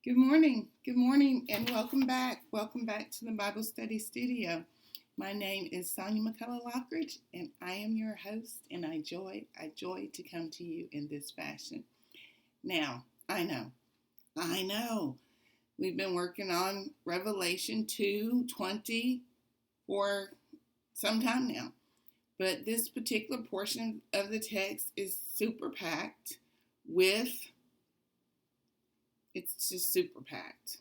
Good morning, and welcome back. Welcome back to the Bible Study Studio. My name is Sonia McCullough Lockridge, and I am your host, and I joy to come to you in this fashion. Now, I know, we've been working on Revelation 2:20 for some time now, but this particular portion of the text is super packed with It's just super packed.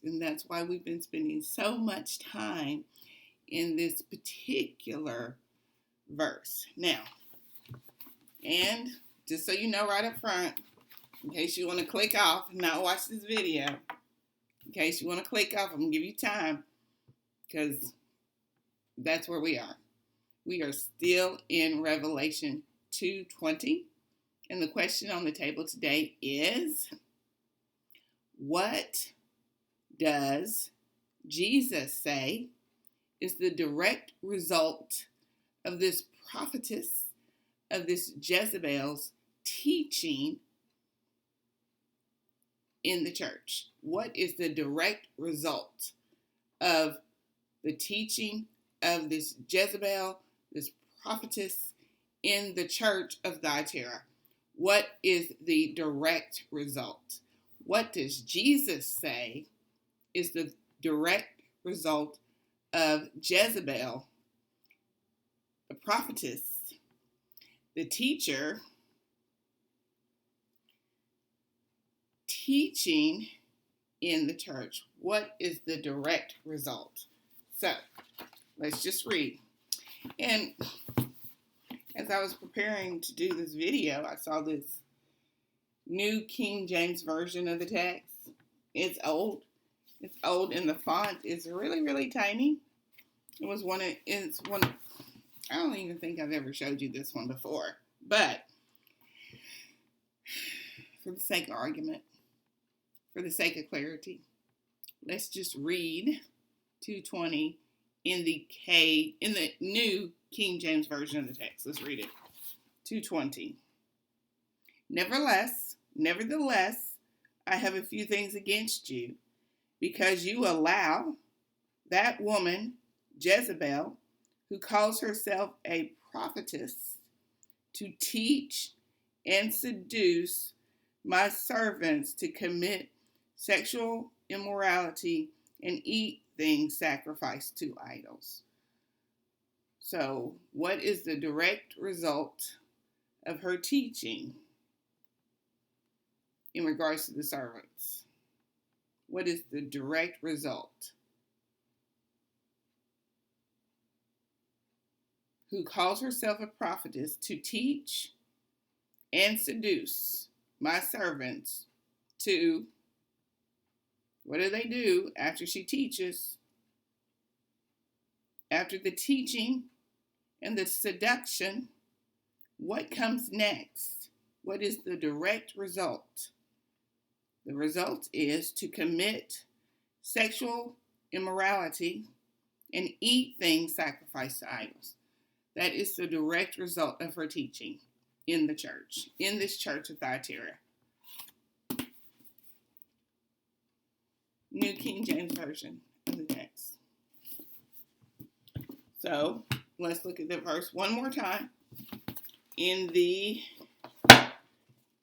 And that's why we've been spending so much time in this particular verse. Now, and just so you know right up front, in case you want to click off and not watch this video, in case you want to click off, I'm going to give you time because that's where we are. We are still in Revelation 2:20. And the question on the table today is, what does Jesus say is the direct result of this prophetess, of this Jezebel's teaching in the church? What is the direct result of the teaching of this Jezebel, this prophetess in the church of Thyatira? What is the direct result? What does Jesus say is the direct result of Jezebel, the prophetess, the teacher, teaching in the church? What is the direct result? So, let's just read. And as I was preparing to do this video, I saw this New King James Version of the text. It's old, and the font is really, really tiny. I don't even think I've ever showed you this one before, but for the sake of argument, for the sake of clarity, let's just read 2:20 in the New King James Version of the text. Let's read it. 2:20. Nevertheless, I have a few things against you, because you allow that woman, Jezebel, who calls herself a prophetess, to teach and seduce my servants to commit sexual immorality and eat things sacrificed to idols. So, what is the direct result of her teaching in regards to the servants? What is the direct result? Who calls herself a prophetess, to teach and seduce my servants to, what do they do after she teaches? After the teaching and the seduction, what comes next? What is the direct result? The result is to commit sexual immorality and eat things sacrificed to idols. That is the direct result of her teaching in the church, in this church of Thyatira. New King James Version of the text. So, let's look at the verse one more time in the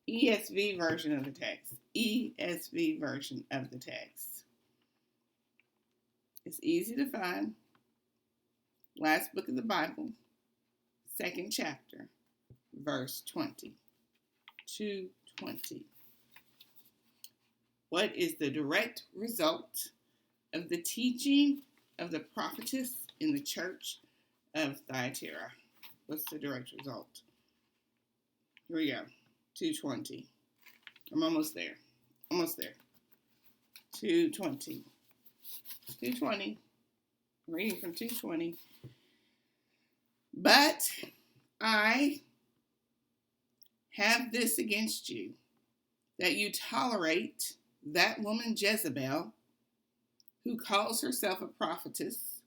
ESV version of the text. ESV version of the text. It's easy to find. Last book of the Bible, 2nd chapter, verse 20. 2:20. What is the direct result of the teaching of the prophetess in the church of Thyatira? What's the direct result? Here we go. 2:20. I'm almost there. 2:20. 2:20. Reading from 2:20. But I have this against you, that you tolerate that woman Jezebel, who calls herself a prophetess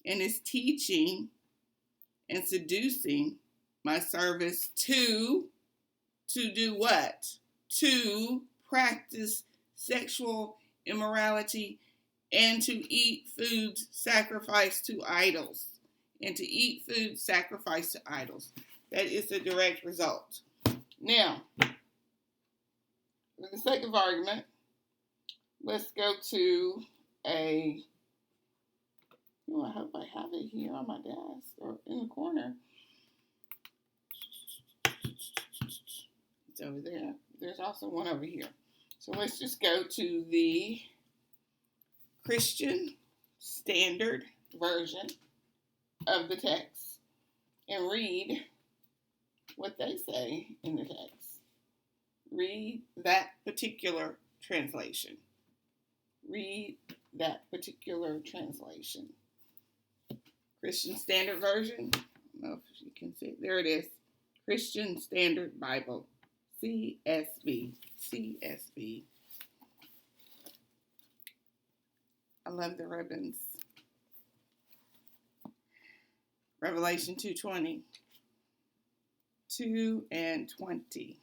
and is teaching and seducing my servants to do what? To practice sexual immorality, and to eat foods sacrificed to idols. And to eat food sacrificed to idols. That is the direct result. Now, for the sake of argument, let's go to I hope I have it here on my desk or in the corner. It's over there. There's also one over here. So let's just go to the Christian Standard Version of the text and read what they say in the text. Read that particular translation. Read that particular translation. Christian Standard Version. I don't know if you can see it. There it is. Christian Standard Bible. CSB. CSB. I love the ribbons. Revelation 2:20. 2 and 20.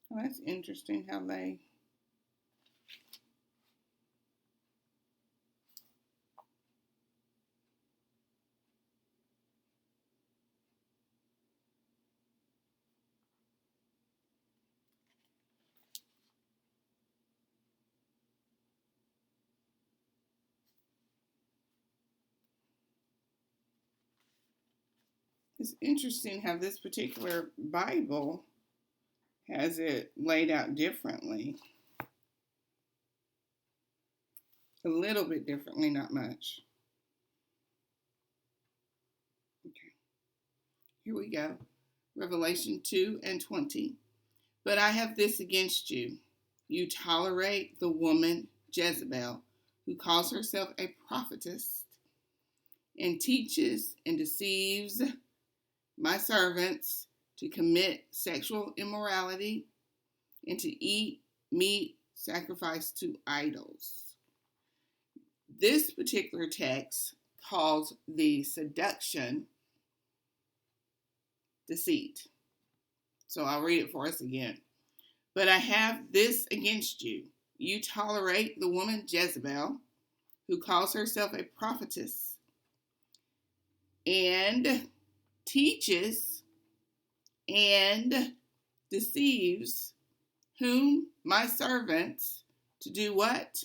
Well, that's interesting how they it's interesting how this particular Bible has it laid out differently. A little bit differently, not much. Okay. Here we go. Revelation 2 and 20. But I have this against you. You tolerate the woman Jezebel, who calls herself a prophetess, and teaches and deceives my servants to commit sexual immorality and to eat meat sacrificed to idols. This particular text calls the seduction deceit. So I'll read it for us again. But I have this against you. You tolerate the woman Jezebel, who calls herself a prophetess, and teaches and deceives whom? My servants, to do what?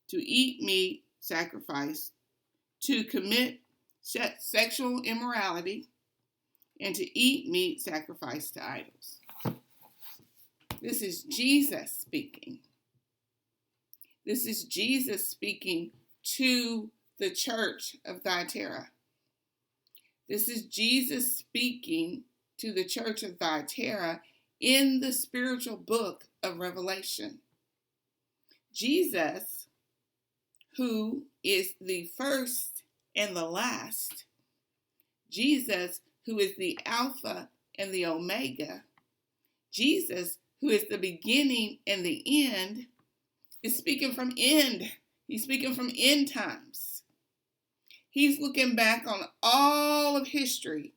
To eat meat sacrificed, to commit sexual immorality, and to eat meat sacrificed to idols. This is Jesus speaking. This is Jesus speaking to the church of Thyatira. This is Jesus speaking to the church of Thyatira in the spiritual book of Revelation. Jesus, who is the first and the last, Jesus, who is the Alpha and the Omega, Jesus, who is the beginning and the end, is speaking from end. He's speaking from end times. He's looking back on all of history,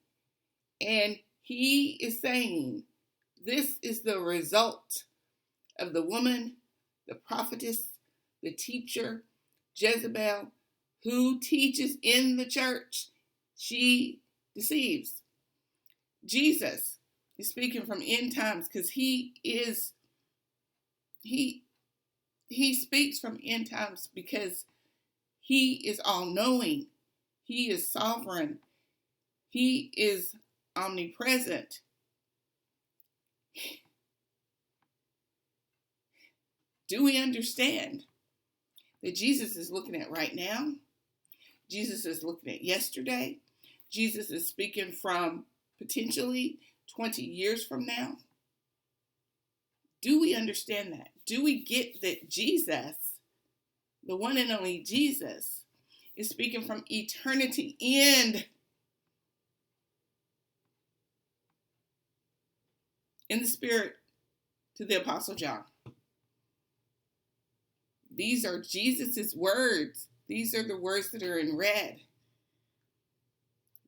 and he is saying, this is the result of the woman, the prophetess, the teacher, Jezebel, who teaches in the church. She deceives. Jesus is speaking from end times because he speaks from end times because he is all-knowing. He is sovereign. He is omnipresent. Do we understand that Jesus is looking at right now? Jesus is looking at yesterday. Jesus is speaking from potentially 20 years from now. Do we understand that? Do we get that Jesus, the one and only Jesus, is speaking from eternity end in the spirit to the Apostle John? These are Jesus's words. These are the words that are in red.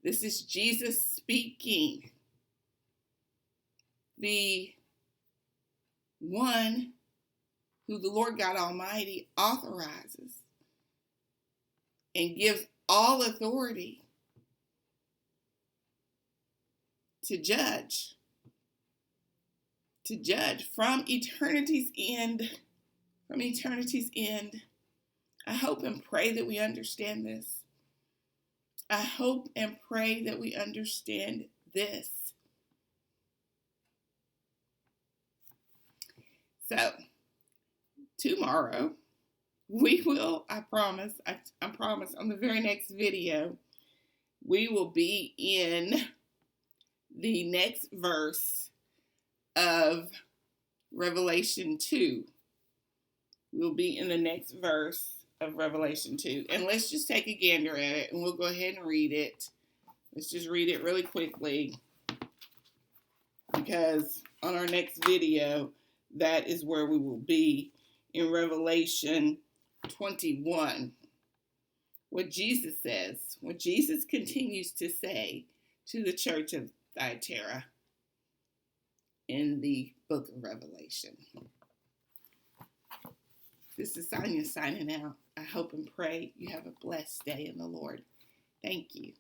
This is Jesus speaking. The one who the Lord God Almighty authorizes and gives all authority to judge from eternity's end. From eternity's end. I hope and pray that we understand this. I hope and pray that we understand this. So, tomorrow, we will, I promise, on the very next video, we will be in the next verse of Revelation 2. We'll be in the next verse of Revelation 2. And let's just take a gander at it, and we'll go ahead and read it. Let's just read it really quickly, because on our next video, that is where we will be in Revelation 21. What Jesus says, what Jesus continues to say to the church of Thyatira in the book of Revelation. This is Sonia signing out. I hope and pray you have a blessed day in the Lord. Thank you.